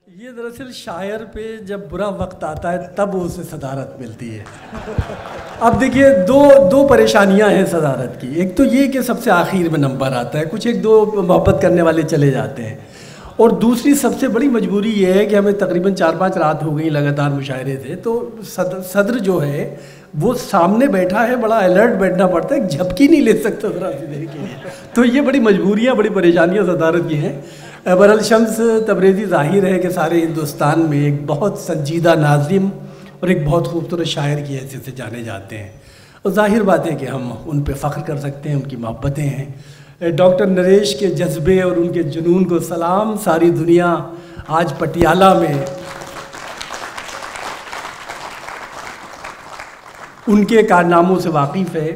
یہ دراصل شاعر پہ جب برا وقت آتا ہے تب اسے صدارت ملتی ہے. اب دیکھیے دو پریشانیاں ہیں صدارت کی. ایک تو یہ کہ سب سے آخر میں نمبر آتا ہے, کچھ ایک دو محبت کرنے والے چلے جاتے ہیں, اور دوسری سب سے بڑی مجبوری یہ ہے کہ ہمیں تقریباً 4-5 رات ہو گئی لگاتار مشاعرے تھے, تو صدر جو ہے وہ سامنے بیٹھا ہے, بڑا الرٹ بیٹھنا پڑتا ہے, ایک جھپکی نہیں لے سکتا ذرا سی دیر کے لیے. تو یہ بڑی مجبوریاں, بڑی پریشانیاں صدارت کی ہیں. بہرحال شمس تبریزی ظاہر ہے کہ سارے ہندوستان میں ایک بہت سنجیدہ ناظم اور ایک بہت خوبصورت شاعر کی حیثیت سے جانے جاتے ہیں, اور ظاہر بات ہے کہ ہم ان پہ فخر کر سکتے ہیں, ان کی محبتیں ہیں. ڈاکٹر نریش کے جذبے اور ان کے جنون کو سلام. ساری دنیا آج پٹیالہ میں ان کے کارناموں سے واقف ہے,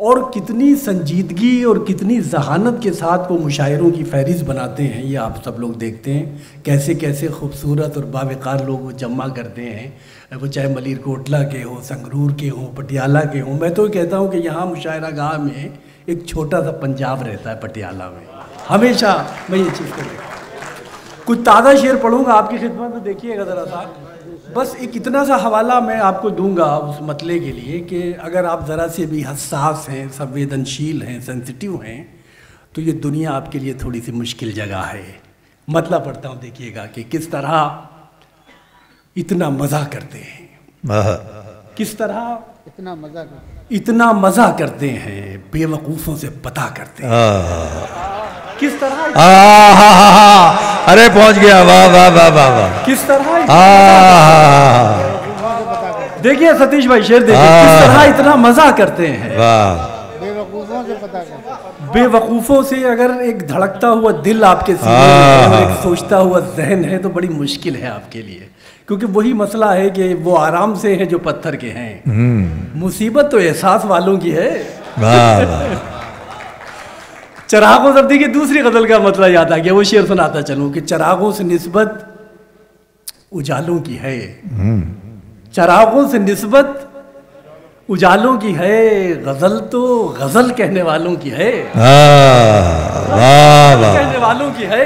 اور کتنی سنجیدگی اور کتنی ذہانت کے ساتھ وہ مشاعروں کی فہرست بناتے ہیں. یہ آپ سب لوگ دیکھتے ہیں کیسے کیسے خوبصورت اور باوقار لوگ وہ جمع کرتے ہیں, وہ چاہے ملیر کوٹلہ کے ہوں, سنگرور کے ہوں, پٹیالہ کے ہوں. میں تو کہتا ہوں کہ یہاں مشاعرہ گاہ میں ایک چھوٹا سا پنجاب رہتا ہے پٹیالہ میں. ہمیشہ میں یہ چیز کروں. کچھ تازہ شعر پڑھوں گا آپ کی خدمت میں, دیکھیے گا ذرا سا. بس ایک اتنا سا حوالہ میں آپ کو دوں گا اس مسئلے کے لیے کہ اگر آپ ذرا سے بھی حساس ہیں, سنویدنشیل ہیں, سینسٹیو ہیں, تو یہ دنیا آپ کے لیے تھوڑی سی مشکل جگہ ہے. مطلب پڑھتا ہوں, دیکھیے گا کہ کس طرح اتنا مزہ کرتے ہیں, کس طرح اتنا مزہ کرتے ہیں, بے وقوفوں سے پتہ کرتے ہیں. کس طرح ارے پہنچ گیا, واہ واہ واہ واہ واہ. کس طرح دیکھیے ستیش بھائی شعر دیکھیے, کس طرح اتنا مزہ کرتے ہیں, بے وقوفوں سے. اگر ایک دھڑکتا ہوا دل آپ کے سینے میں اور ایک سوچتا ہوا ذہن ہے تو بڑی مشکل ہے آپ کے لیے, کیونکہ وہی مسئلہ ہے کہ وہ آرام سے ہیں جو پتھر کے ہیں. مصیبت تو احساس والوں کی ہے. چراغوں سے دیکھیے دوسری غزل کا مسئلہ یاد آ گیا, وہ شعر سناتا چلوں کہ چراغوں سے نسبت اجالوں کی ہے, چراغوں سے نسبت اجالوں کی ہے, غزل تو غزل کہنے والوں کی ہے, کہنے والوں کی ہے.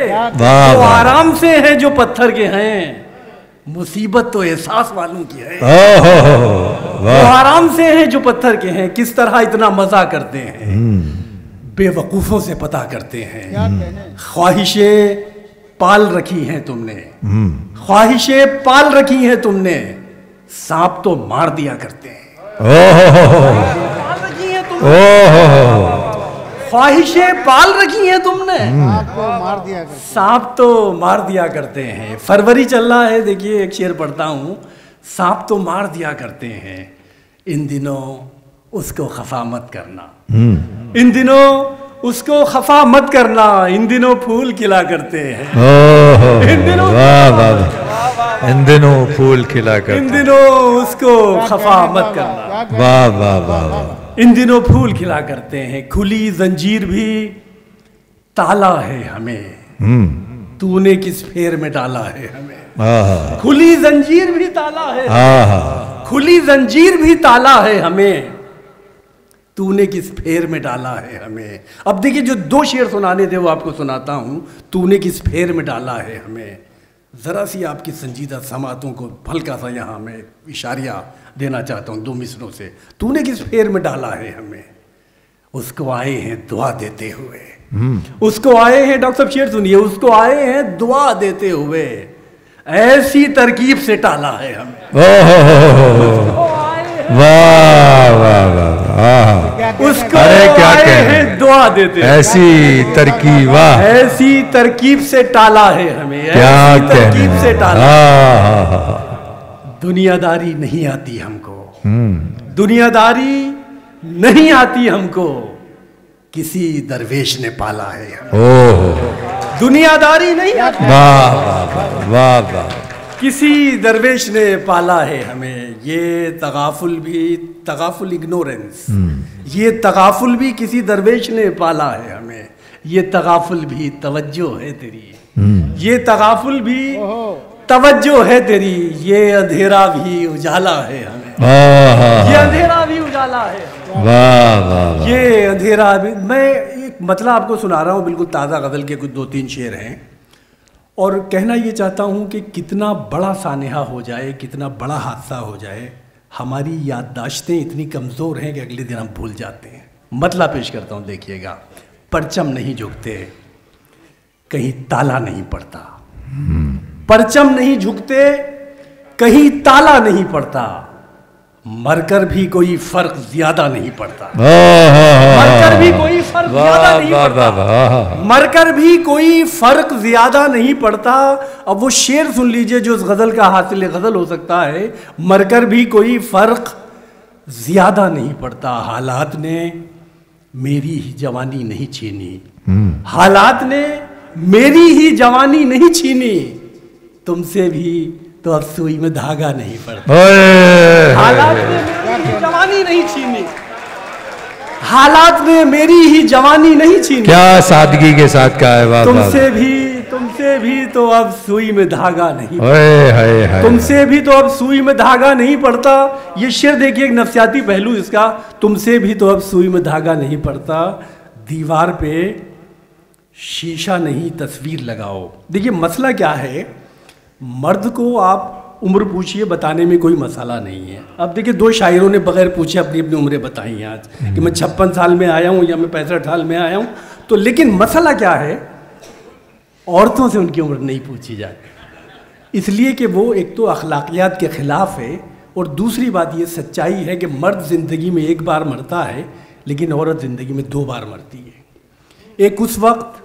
وہ آرام سے ہیں جو پتھر کے ہیں, مصیبت تو احساس والوں کی ہے. وہ آرام سے ہیں جو پتھر کے ہیں, کس طرح اتنا مزہ کرتے ہیں, بے وقوفوں سے پتہ کرتے ہیں. خواہشیں پال رکھی ہیں تم نے, خواہشیں پال رکھی ہیں تم نے, سانپ تو مار دیا کرتے ہیں. خواہشیں پال رکھی ہیں تم نے, سانپ تو مار دیا کرتے ہیں. فروری چل رہا ہے, دیکھیے ایک شعر پڑھتا ہوں, سانپ تو مار دیا کرتے ہیں, ان دنوں اس کو خفا مت کرنا, ان دنوں اس کو خفا مت کرنا, ان دنوں پھول کھلا کرتے ہیں, ان دنوں پھول کھلا کرتے ہیں, ان دنوں اس کو خفا مت کرنا, واہ واہ واہ, ان دنوں پھول کھلا کرتے ہیں. کھلی زنجیر بھی تالا ہے ہمیں, تو نے کس پھیر میں ڈالا ہے ہمیں. کھلی زنجیر بھی تالا ہے, کھلی زنجیر بھی تالا ہے ہمیں, تو نے کس پھیر میں ڈالا ہے ہمیں. اب دیکھیے جو دو شعر سنانے تھے وہ آپ کو سناتا ہوں. تو نے کس پھیر میں ڈالا ہے ہمیں, ذرا سی آپ کی سنجیدہ سماعتوں کو ہلکا سا یہاں میں اشاریہ دینا چاہتا ہوں 2 مصروں سے. تو نے کس پھیر میں ڈالا ہے ہمیں, اس کو آئے ہیں دعا دیتے ہوئے, اس کو آئے ہیں, ڈاکٹر صاحب شعر سنیے, اس کو آئے ہیں دعا دیتے ہوئے, ایسی ترکیب سے ٹالا ہے ہمیں. واہ واہ واہ, اس کو آئے ہیں دعا دیتے, ایسی ترکیب, واہ, ایسی ترکیب سے ٹالا ہے ہمیں, ایسی ترکیب سے ٹالا. دنیا داری نہیں آتی ہم کو, دنیا داری نہیں آتی ہم کو, کسی درویش نے پالا ہے ہمیں. دنیا داری نہیں آتی, واہ واہ واہ, کسی درویش نے پالا ہے ہمیں. یہ تغافل بھی, تغافل اگنورنس, یہ تغافل بھی کسی درویش نے پالا ہے ہمیں. یہ تغافل بھی توجہ ہے تیری, یہ تغافل بھی توجہ ہے تیری, یہ اندھیرا بھی اجالا ہے ہمیں, یہ اندھیرا بھی اجالا ہے, یہ اندھیرا بھی. میں ایک مطلب آپ کو سنا رہا ہوں, بالکل تازہ غزل کے کچھ 2-3 شعر ہیں, اور کہنا یہ چاہتا ہوں کہ کتنا بڑا سانحہ ہو جائے، کتنا بڑا حادثہ ہو جائے، ہماری یادداشتیں اتنی کمزور ہیں کہ اگلے دن ہم بھول جاتے ہیں۔ مطلع پیش کرتا ہوں، دیکھیے گا، پرچم نہیں جھکتے، کہیں تالا نہیں پڑتا، پرچم نہیں جھکتے، کہیں تالا نہیں پڑتا، مر کر بھی کوئی فرق زیادہ نہیں پڑتا، مر کر بھی کوئی فرق زیادہ نہیں پڑتا، مر کر بھی کوئی فرق زیادہ نہیں پڑتا۔ اب وہ شعر سن لیجئے جو اس غزل کا حاصل غزل ہو سکتا ہے، مر کر بھی کوئی فرق زیادہ نہیں پڑتا، حالات نے میری ہی جوانی نہیں چھینی، حالات نے میری ہی جوانی نہیں چھینی، تم سے بھی تو اب سوئی میں دھاگا نہیں پڑتا، حالات نے میری ہی جوانی نہیں چھینی، حالات نے میری ہی جوانی نہیں چھینی، کیا سادگی کے ساتھ کہا ہے، واہ تم سے بھی تو اب سوئی میں دھاگا نہیں پڑتا، تم سے بھی تو اب سوئی میں دھاگا نہیں پڑتا۔ یہ شعر دیکھیے ایک نفسیاتی پہلو اس کا، تم سے بھی تو اب سوئی میں دھاگا نہیں پڑتا، دیوار پہ شیشہ نہیں تصویر لگاؤ۔ دیکھیے مسئلہ کیا ہے، مرد کو آپ عمر پوچھئے، بتانے میں کوئی مسئلہ نہیں ہے۔ اب دیکھیں دو شاعروں نے بغیر پوچھے اپنی اپنی عمریں بتائی ہیں آج، کہ میں 56 سال میں آیا ہوں یا میں 65 سال میں آیا ہوں، تو لیکن مسئلہ کیا ہے، عورتوں سے ان کی عمر نہیں پوچھی جاتی، اس لیے کہ وہ ایک تو اخلاقیات کے خلاف ہے، اور دوسری بات یہ سچائی ہے کہ مرد زندگی میں ایک بار مرتا ہے لیکن عورت زندگی میں 2 بار مرتی ہے۔ ایک اس وقت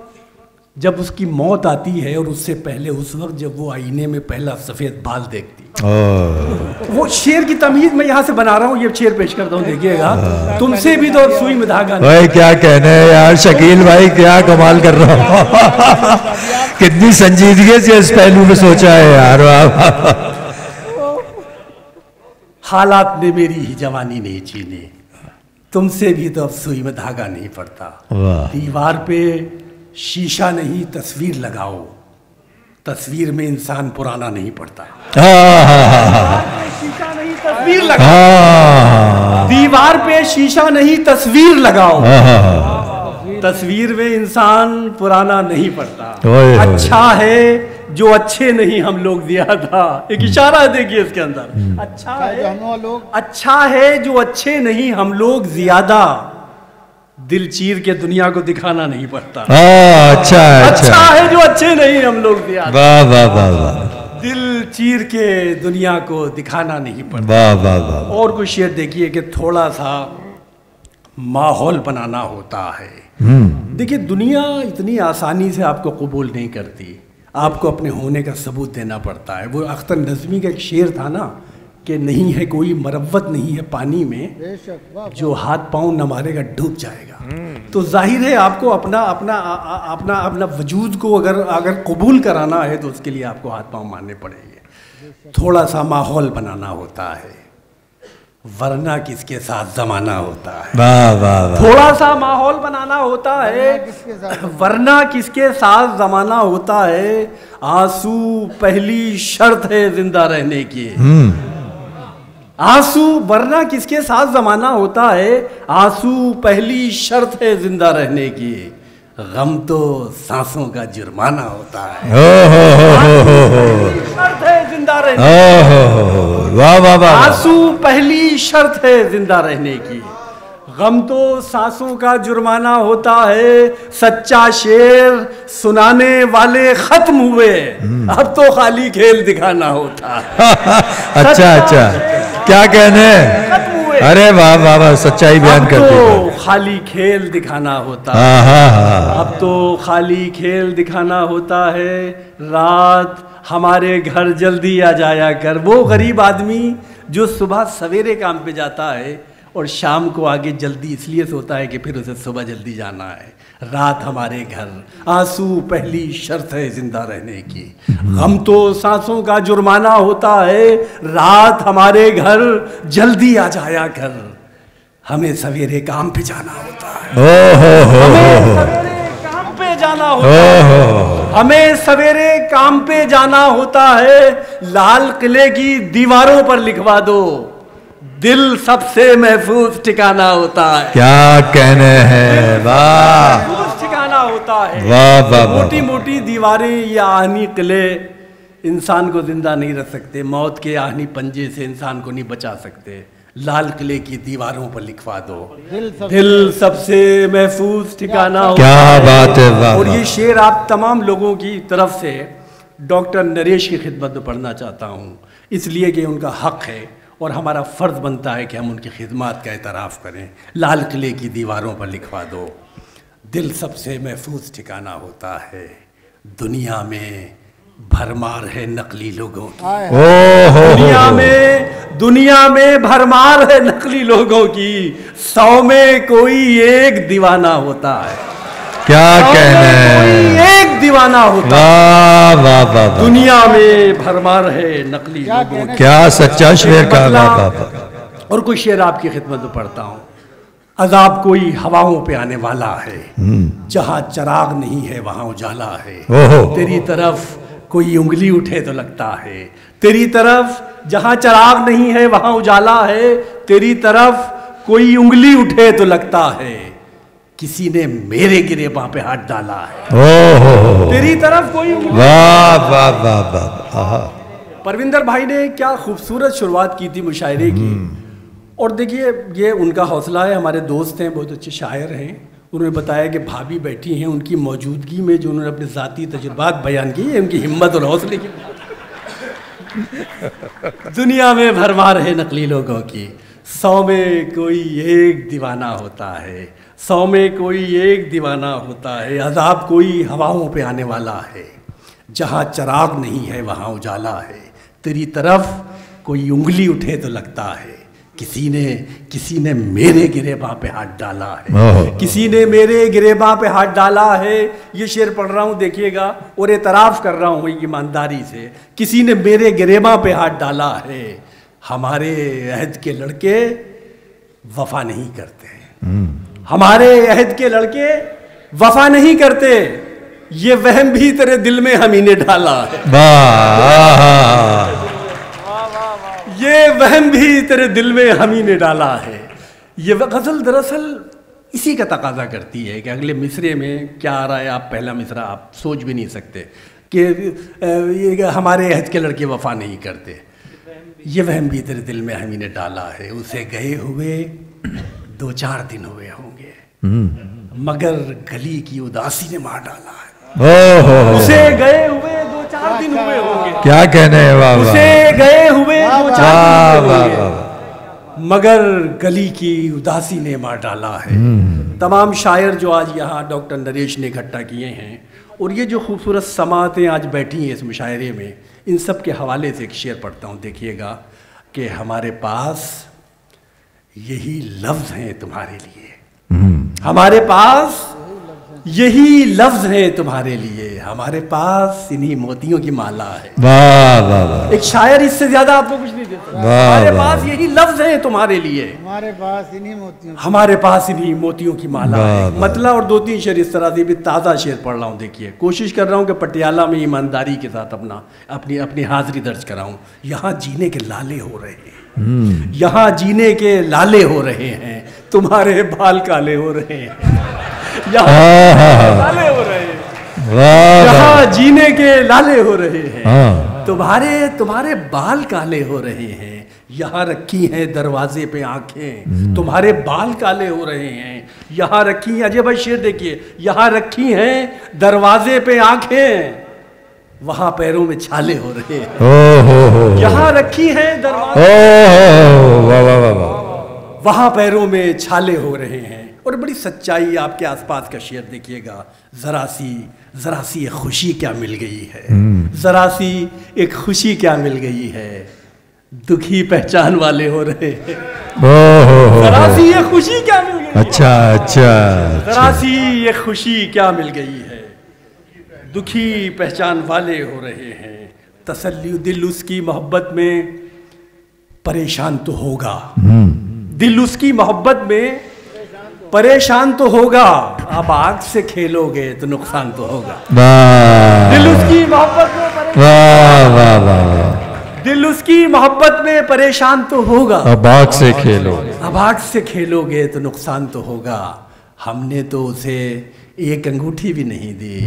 جب اس کی موت آتی ہے، اور اس سے پہلے اس وقت جب وہ آئینے میں پہلا سفید بال دیکھتی ہے۔ وہ شعر کی تمیز میں یہاں سے بنا رہا ہوں، یہ شعر پیش کرتا ہوں، دیکھیے گا، تم سے بھی تو اب سوئی میں دھاگا نہیں۔ بھائی کیا کہنے ہیں یار، شکیل بھائی کیا کمال کر رہا ہوں، کتنی سنجیدگی سے اس پہلو میں سوچا ہے یار، حالات نے میری ہی جوانی نہیں چھینی، تم سے بھی تو اب سوئی میں دھاگا نہیں پڑتا، دیوار پہ شیشہ نہیں تصویر لگاؤ، تصویر میں انسان پرانا نہیں پڑتا، شیشہ نہیں تصویر لگاؤ، دیوار پہ شیشہ نہیں تصویر لگاؤ، تصویر میں انسان پرانا نہیں پڑتا، اچھا ہے جو اچھے نہیں ہم لوگ زیادہ، ایک اشارہ ہے دیکھیے اس کے اندر، اچھا ہے جو اچھے نہیں ہم لوگ زیادہ، دل چیر کے دنیا کو دکھانا نہیں پڑتا، اچھا ہے جو اچھے نہیں ہم لوگ زیادہ، دل چیر کے دنیا کو دکھانا نہیں پڑتا۔ اور کوئی شعر دیکھیے کہ تھوڑا سا ماحول بنانا ہوتا ہے۔ دیکھیے دنیا اتنی آسانی سے آپ کو قبول نہیں کرتی، آپ کو اپنے ہونے کا ثبوت دینا پڑتا ہے۔ وہ اختر نظمی کا ایک شعر تھا نا کہ نہیں ہے کوئی مروت نہیں ہے پانی میں، جو ہاتھ پاؤں نہ مارے گا ڈوب جائے گا۔ تو ظاہر ہے آپ کو اپنا وجود کو اگر قبول کرانا ہے تو اس کے لیے آپ کو ہاتھ پاؤں مارنے پڑیں گے، تھوڑا سا ماحول بنانا ہوتا ہے، ورنہ کس کے ساتھ زمانہ ہوتا ہے، تھوڑا سا ماحول بنانا ہوتا ہے، ورنہ کس کے ساتھ زمانہ ہوتا ہے، آنسو پہلی شرط ہے زندہ رہنے کی، آنسو ورنہ کس کے ساتھ زمانہ ہوتا ہے، آنسو پہلی شرط ہے زندہ رہنے کی، غم تو سانسوں کا جرمانہ ہوتا ہے، شرط ہے زندہ رہنے کی، آنسو پہلی شرط ہے زندہ رہنے کی، غم تو سانسوں کا جرمانہ ہوتا ہے، سچا شعر سنانے والے ختم ہوئے، اب تو خالی کھیل دکھانا ہوتا ہے۔ اچھا کیا کہنے، ارے واہ واہ واہ، سچائی بیان کرتے ہیں، اب تو خالی کھیل دکھانا ہوتا ہے، اب تو خالی کھیل دکھانا ہوتا ہے، رات ہمارے گھر جلدی آ جایا کر۔ وہ غریب آدمی جو صبح سویرے کام پہ جاتا ہے اور شام کو آگے جلدی اس لیے سوتا ہے کہ پھر اسے صبح جلدی جانا ہے، رات ہمارے گھر، آنسو پہلی شرط ہے زندہ رہنے کی، غم تو سانسوں کا جرمانہ ہوتا ہے، رات ہمارے گھر جلدی آ جایا کر، ہمیں سویرے کام پہ جانا ہوتا ہے، ہمیں سویرے کام پہ جانا ہوتا ہے، ہمیں سویرے کام پہ جانا ہوتا ہے، لال قلعے کی دیواروں پر لکھوا دو، دل سب سے محفوظ ٹھکانہ ہوتا ہے، کیا کہنے ہیں، واہ، محفوظ ٹھکانہ ہوتا ہے۔ ہوتا ہے. واہ واہ موٹی موٹی دیواریں یا آہنی قلعے انسان کو زندہ نہیں رکھ سکتے. موت کے آہنی پنجے سے انسان کو نہیں بچا سکتے. لال قلعے کی دیواروں پر لکھوا دو دل سب سے محفوظ ٹھکانہ ہوتا کیا بات ہے. اور یہ شعر آپ تمام لوگوں کی طرف سے ڈاکٹر نریش کی خدمت میں پڑھنا چاہتا ہوں، اس لیے کہ ان کا حق ہے اور ہمارا فرض بنتا ہے کہ ہم ان کی خدمات کا اعتراف کریں. لال قلعے کی دیواروں پر لکھوا دو دل سب سے محفوظ ٹھکانہ ہوتا ہے. دنیا میں بھرمار ہے نقلی لوگوں کی. دنیا میں بھرمار ہے نقلی لوگوں کی. 100 میں کوئی ایک دیوانہ ہوتا ہے. کیا کہنا ہے. ایک دیوانہ ہوتا ہے. واہ واہ واہ. دنیا میں بھرمار ہے نقلی لوگوں کی. کیا سچا شعر کا. اور کوئی شعر آپ کی خدمت میں پڑھتا ہوں. عذاب کوئی ہواؤں پہ آنے والا ہے. جہاں چراغ نہیں ہے وہاں اجالا ہے. تیری طرف کوئی انگلی اٹھے تو لگتا ہے. تیری طرف جہاں چراغ نہیں ہے وہاں اجالا ہے. تیری طرف کوئی انگلی اٹھے تو لگتا ہے کسی نے میرے گریباں پہ ہاتھ ڈالا ہے. تیری طرف کوئی انگلی. واہ واہ واہ واہ. پرویندر بھائی نے کیا خوبصورت شروعات کی تھی مشاعرے کی. اور دیکھیے یہ ان کا حوصلہ ہے. ہمارے دوست ہیں، بہت اچھے شاعر ہیں. انہوں نے بتایا کہ بھابھی بیٹھی ہیں، ان کی موجودگی میں جو انہوں نے اپنے ذاتی تجربات بیان کیے ان کی ہمت اور حوصلے کی. دنیا میں بھرمار ہے نقلی لوگوں کی. 100 میں کوئی ایک دیوانہ ہوتا ہے. 100 میں کوئی ایک دیوانہ ہوتا ہے. عذاب کوئی ہواؤں پہ آنے والا ہے. جہاں چراغ نہیں ہے وہاں اجالا ہے. تیری طرف کوئی انگلی اٹھے تو لگتا ہے کسی نے میرے گریباں پہ ہاتھ ڈالا ہے. کسی نے میرے گریباں پہ ہاتھ ڈالا ہے. یہ شعر پڑھ رہا ہوں دیکھیے گا اور اعتراف کر رہا ہوں ایمانداری سے. کسی نے میرے گریباں پہ ہاتھ ڈالا ہے. ہمارے عہد کے لڑکے وفا نہیں کرتے. ہمارے عہد کے لڑکے وفا نہیں کرتے. یہ وہم بھی تیرے دل میں ہم ہی نے ڈالا ہے. یہ وہم بھی تیرے دل میں ہم ہی نے ڈالا ہے. یہ غزل دراصل اسی کا تقاضا کرتی ہے کہ اگلے مصرے میں کیا آ رہا ہے. آپ پہلا مصرع آپ سوچ بھی نہیں سکتے کہ ہمارے عہد کے لڑکے وفا نہیں کرتے. یہ وہم بھی تیرے دل میں ہم ہی نے ڈالا ہے. اسے گئے ہوئے 2-4 دن ہوئے ہوں گے مگر گلی کی اداسی نے مار ڈالا ہے. اسے گئے ہوئے 2-4 دن ہوئے ہوں گے. کیا کہنے ہیں. اسے گئے ہوئے 2-4 دن ہوئے ہوں گے مگر گلی کی اداسی نے مار ڈالا ہے. تمام شاعر جو آج یہاں ڈاکٹر نریش نے اکٹھا کیے ہیں اور یہ جو خوبصورت سماعتیں آج بیٹھی ہیں اس مشاعرے میں، ان سب کے حوالے سے ایک شعر پڑھتا ہوں. دیکھیے گا کہ ہمارے پاس یہی لفظ ہیں تمہارے لیے. ہمارے پاس یہی لفظ ہیں تمہارے لیے. ہمارے پاس انہی موتیوں کی مالا ہے. ایک شاعر اس سے زیادہ آپ کو کچھ نہیں دیتا. ہمارے پاس یہی لفظ ہیں تمہارے لیے. ہمارے پاس انہی موتیوں کی مالا ہے. مطلع اور 2-3 شعر اس طرح سے بھی تازہ شعر پڑھ رہا ہوں. دیکھیے کوشش کر رہا ہوں کہ پٹیالہ میں ایمانداری کے ساتھ اپنی حاضری درج کراؤں. یہاں جینے کے لالے ہو رہے ہیں. یہاں جینے کے لالے ہو رہے ہیں. تمہارے بال کالے ہو رہے ہیں. لالے ہو رہے ہیں. یہاں جینے کے لالے ہو رہے ہیں. تمہارے بال کالے ہو رہے ہیں. یہاں رکھی ہیں دروازے پہ آنکھیں. تمہارے بال کالے ہو رہے ہیں. یہاں رکھی ہیں. اجے بھائی شعر دیکھیے. یہاں رکھی ہیں دروازے پہ آنکھیں. وہاں پیروں میں چھالے ہو رہے ہیں. یہاں رکھی ہیں دروازے وہاں پیروں میں چھالے ہو رہے ہیں. اور بڑی سچائی آپ کے آس پاس کا شعر دیکھیے گا. ذرا سی ایک خوشی کیا مل گئی ہے. ذرا سی ایک خوشی کیا مل گئی ہے. دکھی پہچان والے ہو رہے ہیں. ذرا سی یہ خوشی کیا مل گئی. اچھا ذرا سی یہ خوشی کیا مل گئی ہے. دکھی پہچان والے ہو رہے ہیں. تسلی دل اس کی محبت میں پریشان تو ہوگا. دل اس کی محبت میں پریشان تو ہوگا. اب آگ سے کھیلو گے تو نقصان تو ہوگا. دل اس کی محبت میں پریشان تو ہوگا. اب آگ سے کھیلو. اب آگ سے کھیلو گے تو نقصان تو ہوگا. ہم نے تو اسے ایک انگوٹھی بھی نہیں دی،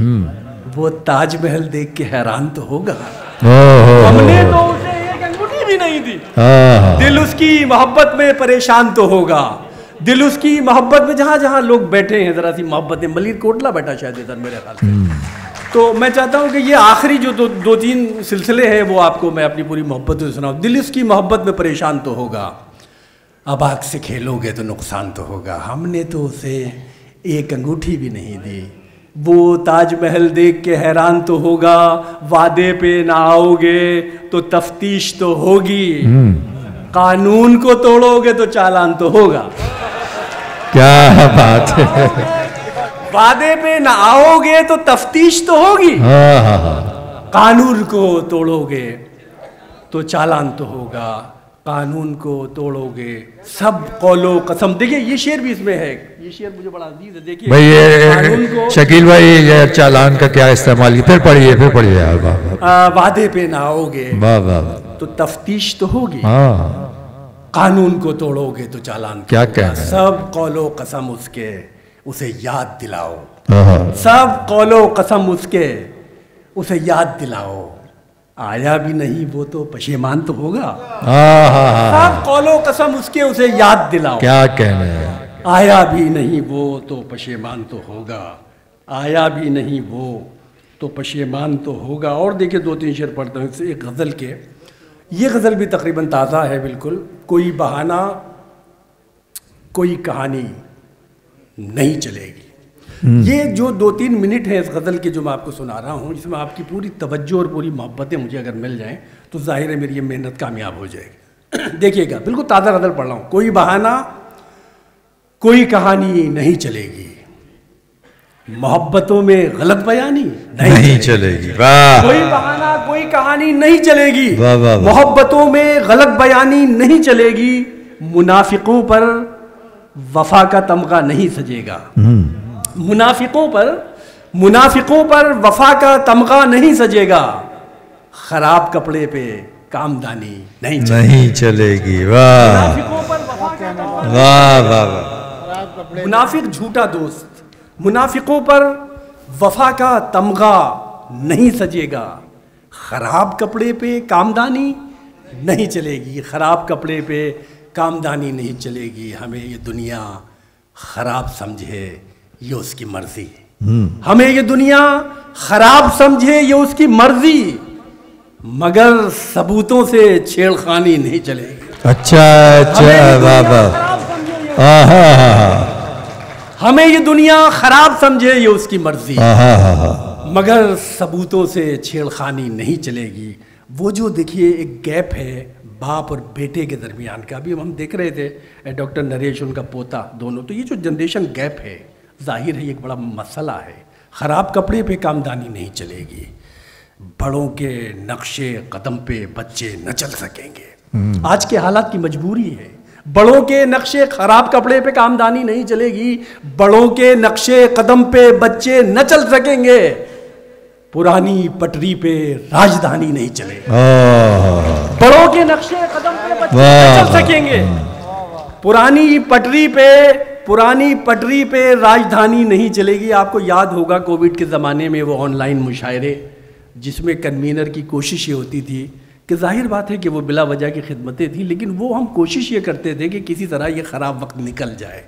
وہ تاج محل دیکھ کے حیران تو ہوگا، ہم نے تو اسے ایک انگوٹھی بھی نہیں دی، دل اس کی محبت میں پریشان تو ہوگا، دل اس کی محبت میں جہاں جہاں لوگ بیٹھے ہیں ذرا سی محبت میں، ملیر کوٹلا بیٹھا شاید ادھر میرے خیال سے، تو میں چاہتا ہوں کہ یہ آخری جو دو تین سلسلے ہیں وہ آپ کو میں اپنی پوری محبت سے سناؤں. دل اس کی محبت میں پریشان تو ہوگا، اب آگ سے کھیلو گے تو نقصان تو ہوگا، ہم نے تو اسے ایک انگوٹھی بھی نہیں دی، وہ تاج محل دیکھ کے حیران تو ہوگا، وعدے پہ نہ آؤ گے تو تفتیش تو ہوگی، قانون کو توڑو گے تو چالان تو ہوگا. کیا بات ہے، وعدے پہ نہ آؤ گے تو تفتیش تو ہوگی، قانون کو توڑو گے تو چالان تو ہوگا، قانون کو توڑو گے سب قول و قسم. دیکھیں یہ شعر بھی اس میں ہے، یہ شعر مجھے بڑا عزیز ہے. دیکھیے بھائی یہ شکیل بھائی یہ چالان کا کیا استعمال کیا، پھر پڑھیے. وعدے پہ نہ آؤ گے تو تفتیش تو ہوگی، قانون کو توڑو گے تو چالان تو ہوگا، سب قول و قسم اس کے اسے یاد دلاؤ، سب قول و قسم اس کے اسے یاد دلاؤ، آیا بھی نہیں وہ تو پشیمان تو ہوگا، سب قول و قسم اس کے اسے یاد دلاؤ، کیا کہنا ہے، آیا بھی نہیں وہ تو پشیمان تو ہوگا، آیا بھی نہیں وہ تو پشیمان تو ہوگا. اور دیکھیں دو تین شعر پڑھتا ہوں ایک غزل کے، یہ غزل بھی تقریباً تازہ ہے بالکل. کوئی بہانہ کوئی کہانی نہیں چلے گی. یہ جو دو تین منٹ ہیں اس غزل کے جو میں آپ کو سنا رہا ہوں، جس میں آپ کی پوری توجہ اور پوری محبتیں مجھے اگر مل جائیں تو ظاہر ہے میری یہ محنت کامیاب ہو جائے گی. دیکھیے گا بالکل تازہ غزل پڑھ رہا ہوں. کوئی بہانہ کوئی کہانی نہیں چلے گی، محبتوں میں غلط بیانی نہیں چلے گی. کوئی بہانہ کوئی کہانی نہیں چلے گی، محبتوں میں غلط بیانی نہیں چلے گی، منافقوں پر وفا کا تمغہ نہیں سجے گا، منافقوں پر وفا کا تمغہ نہیں سجے گا، خراب کپڑے پہ کامدانی نہیں چلے گی. منافقوں پر وفا کا تمغہ، منافق جھوٹا دوست، منافقوں پر وفا کا تمغہ نہیں سجے گا، خراب کپڑے پہ کامدانی نہیں چلے گی، خراب کپڑے پہ کامدانی نہیں چلے گی. ہمیں یہ دنیا خراب سمجھے یہ اس کی مرضی، ہمیں یہ دنیا خراب سمجھے یہ اس کی مرضی، مگر ثبوتوں سے چھیڑ خانی نہیں چلے گی. اچھا بابا، ہمیں یہ دنیا خراب سمجھے یہ اس کی مرضی، مگر ثبوتوں سے چھیڑ خانی نہیں چلے گی. وہ جو دیکھیے ایک گیپ ہے باپ اور بیٹے کے درمیان کا، ابھی ہم دیکھ رہے تھے ڈاکٹر نریش ان کا پوتا دونوں، تو یہ جو جنریشن گیپ ہے ظاہر ہے ایک بڑا مسئلہ ہے. خراب کپڑے پہ کامدانی نہیں چلے گی، بڑوں کے نقشے قدم پہ بچے نہ چل سکیں گے. آج کے حالات کی مجبوری ہے، بڑوں کے نقشے خراب کپڑے پہ کامدانی نہیں چلے گی، بڑوں کے نقشے قدم پہ بچے نہ چل سکیں گے، پرانی پٹری پہ راجدھانی نہیں چلے گی. بڑوں کے نقشے قدم پہ بچے نہ چل سکیں گے، پرانی پٹری پہ راجدھانی نہیں چلے گی. آپ کو یاد ہوگا کووڈ کے زمانے میں وہ آن لائن مشاعرے جس میں کنوینر کی کوشش یہ ہوتی تھی کہ ظاہر بات ہے کہ وہ بلا وجہ کی خدمتیں تھیں، لیکن وہ ہم کوشش یہ کرتے تھے کہ کسی طرح یہ خراب وقت نکل جائے،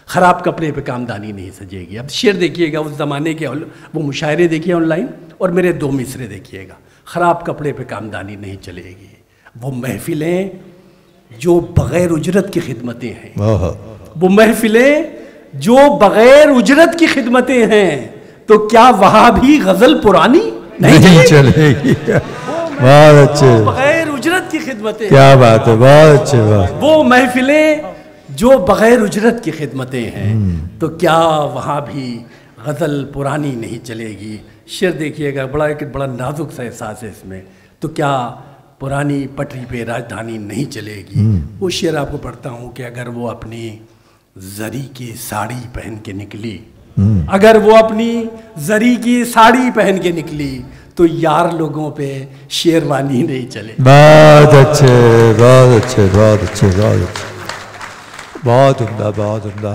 خراب کپڑے پہ کامدانی نہیں سجے گی. اب شعر دیکھیے گا اس زمانے کے، وہ مشاعرے دیکھیے آن لائن، اور میرے دو مصرے دیکھیے گا. خراب کپڑے پہ کامدانی نہیں چلے گی، وہ محفلیں جو بغیر اجرت کی خدمتیں ہیں، وہ محفلیں جو بغیر اجرت کی خدمتیں ہیں، تو کیا وہاں بھی غزل پرانی نہیں چلے گی. بہت اچھے، بغیر اجرت کی خدمتیں، کیا بات ہے، بہت اچھے. وہ محفلیں جو بغیر اجرت کی خدمتیں ہیں، تو کیا وہاں بھی غزل پرانی نہیں چلے گی. شعر دیکھیے گا، بڑا نازک سا احساس ہے اس میں. تو کیا پرانی پٹری پہ راجدھانی نہیں چلے گی. وہ شعر آپ کو پڑھتا ہوں کہ اگر وہ اپنی زری کی ساڑی پہن کے نکلی، اگر وہ اپنی زری کی ساڑی پہن کے نکلی، تو یار لوگوں پہ شیروانی نہیں چلے. بہت اچھے، بہت اچھے، بہت اچھے، بہت اچھے، بہت عمدہ، بہت عمدہ.